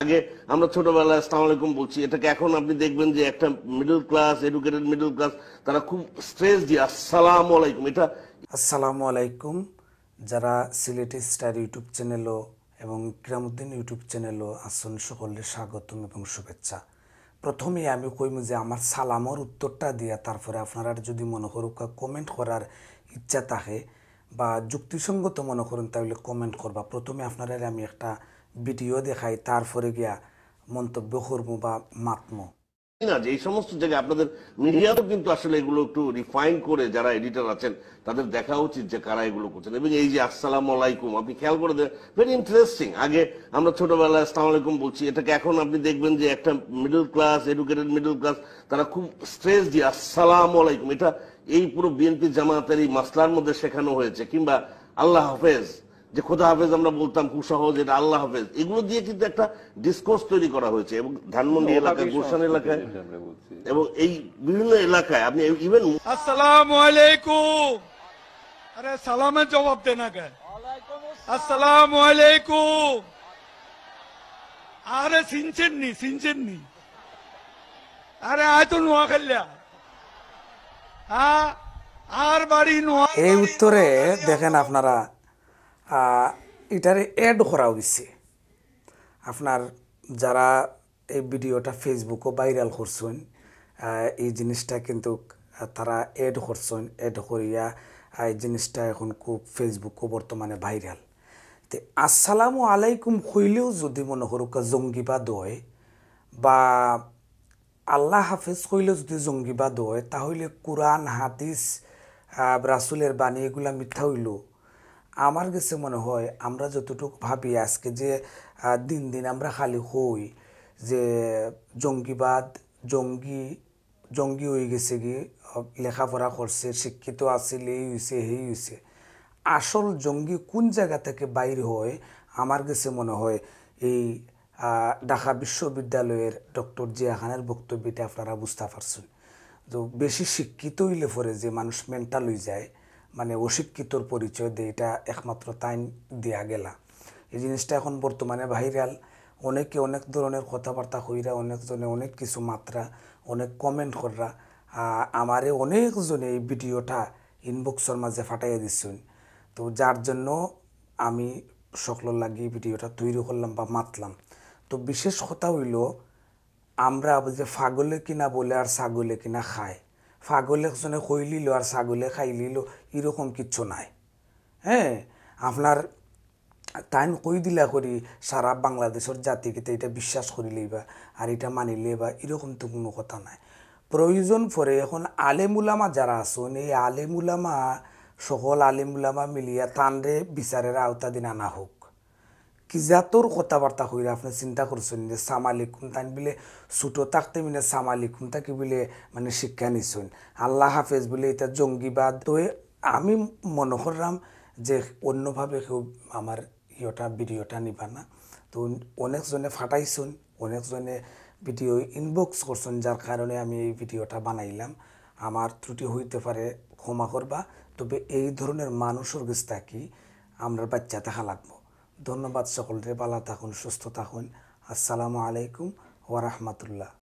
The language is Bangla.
আগে আমরা ছোটবেলায় আসসালামু আলাইকুম বলছি, এটাকে এখন আপনি দেখবেন যে একটা middle class, educated middle class, তারা খুব স্ট্রেস দিয়ে আসসালামু আলাইকুম এটা। আসসালামু আলাইকুম। যারা সিলেটি স্টার ইউটিউব চ্যানেলও এবং ইকরামউদ্দিন ইউটিউব চ্যানেলও আসুন, সকলে স্বাগতম এবং শুভেচ্ছা। প্রথমেই আমি কইম যে আমার সালামর উত্তরটা দিয়া তারপরে আপনারা যদি মনে করুক কমেন্ট করার ইচ্ছা থাকে বা যুক্তিসঙ্গত মনে করেন তাহলে কমেন্ট করবা। প্রথমে আপনারা আমি একটা ভিডিও দেখাই, তারপরে গিয়া মন্তব্য করবো বা মাতমো। না যে এই সমস্ত জায়গায় আপনাদের মিডিয়াও কিন্তু আসলে এগুলো একটু রিফাইন করে যারা এডিটর আছেন তাদের দেখা উচিত যে কারা এগুলো করছেন। এবং এই যে আসসালামু আলাইকুম আপনি খেয়াল করে দেন, ভেরি ইন্টারেস্টিং। আগে আমরা ছোটবেলায় আসসালামু আলাইকুম বলছি, এটাকে এখন আপনি দেখবেন যে একটা middle class, educated middle class, তারা খুব স্ট্রেস দিয়ে আসসালামু আলাইকুম এটা এই পুরো বিএনপি জামাতের এই মাসলার মধ্যে শেখানো হয়েছে। কিংবা আল্লাহ হাফেজ, যে খোদা হাফেজ আমরা বলতাম খুব সহজ, এটা আল্লাহ হাফেজ, এগুলো দিয়ে কিন্তু একটা ডিসকোর্স তৈরি করা হয়েছে। এবং ধানমন্ডি এলাকায়, গুলশান এলাকায় এবং এই বিভিন্ন এলাকায় আপনি ইভেন আসসালামু আলাইকুম, আরে সালামের জবাব দেনা কে? আসসালামু আলাইকুম, আরে সিনচেননি আরে আয় তো নোয়া খেললা আর বাড়ি নোয়া। এই উত্তরে দেখেন আপনারা এটারে অ্যাড করা হয়েছে। আপনার যারা এই ভিডিওটা ফেসবুকও ভাইরাল করছেন, এই জিনিসটা কিন্তু তারা অ্যাড করছেন। অ্যাড করিয়া এই জিনিসটা এখন খুব ফেসবুকও বর্তমানে ভাইরাল। তো আসসালামু আলাইকুম হইলেও যদি মনে করুক জঙ্গিবাদ হয় বা আল্লাহ হাফেজ কইলেও যদি জঙ্গিবাদ হয়, তাহলে কোরআন হাদিস রাসুলের বাণী এগুলা মিথ্যা হইল। আমার কাছে মনে হয় আমরা যতটুকু ভাবি আজকে যে দিন দিন আমরা খালি হই যে জঙ্গিবাদ, জঙ্গি হয়ে গেছে কি, লেখাপড়া করছে, শিক্ষিত আছিল, এই হয়েছে সেই হয়েছে। আসল জঙ্গি কোন জায়গা থেকে বাইর হয় আমার কাছে মনে হয় এই ঢাকা বিশ্ববিদ্যালয়ের ডক্টর জিয়া খানের বক্তব্যটা আপনারা বুঝতে পারছেন। তো বেশি শিক্ষিত হইলে পরে যে মানুষ মেন্টাল হয়ে যায়, মানে অশিক্ষিতর পরিচয় দেয়, এটা একমাত্র তাই দেয়া গেলা। এই জিনিসটা এখন বর্তমানে ভাইরাল। অনেকে অনেক ধরনের কথাবার্তা কইরা, অনেকজনে অনেক কিছু মাত্রা, অনেক কমেন্ট কররা আমারে অনেকজনে এই ভিডিওটা ইনবক্সের মাঝে ফাটাইয়া দিচ্ছেন। তো যার জন্য আমি সকলের লাগিয়ে ভিডিওটা তৈরি করলাম বা মাতলাম। তো বিশেষ কথা হইল আমরা যে ফাগলে কিনা বলে আর ছাগলে কিনা খায়, ফাগলে একজনে কইলিল আর ছাগলে খাইলিল এরকম কিচ্ছু নাই। হ্যাঁ, আপনার তাইন কই দিলা করি সারা বাংলাদেশের জাতিকে তো এটা বিশ্বাস করিলেই বা আর এটা মানিলে বা এরকম তো কোনো কথা নাই। প্রয়োজন পরে এখন আলেমুলামা যারা আছেন, এই আলেমুলামা সকল আলেমুলামা মিলিয়া তানরে বিচারের আওতাধীন আনা হোক। কি জাতর কথাবার্তা কইরা আপনি চিন্তা করছেন যে সামালিকুম তাই বলে ছোটো থাকতে মিলে সামালিকুম তাকে বলে মানে শিক্ষা নিছেন, আল্লাহ হাফেজ বলে এটা জঙ্গিবাদ। তো আমি মনে করলাম যে অন্যভাবে কেউ আমার ভিডিওটা নিবা না। তো অনেকজনে ফাটাইছেন, অনেকজনে ভিডিও ইনবক্স করছেন, যার কারণে আমি এই ভিডিওটা বানাইলাম। আমার ত্রুটি হইতে পারে, ক্ষমা করবা। তবে এই ধরনের মানুষের কাছে থাকি আমরা বাচ্চা থাকা লাগবো। ধন্যবাদ সকলকে, ভালো থাকুন, সুস্থ থাকুন। আসসালামু আলাইকুম ওয়া রাহমাতুল্লাহ।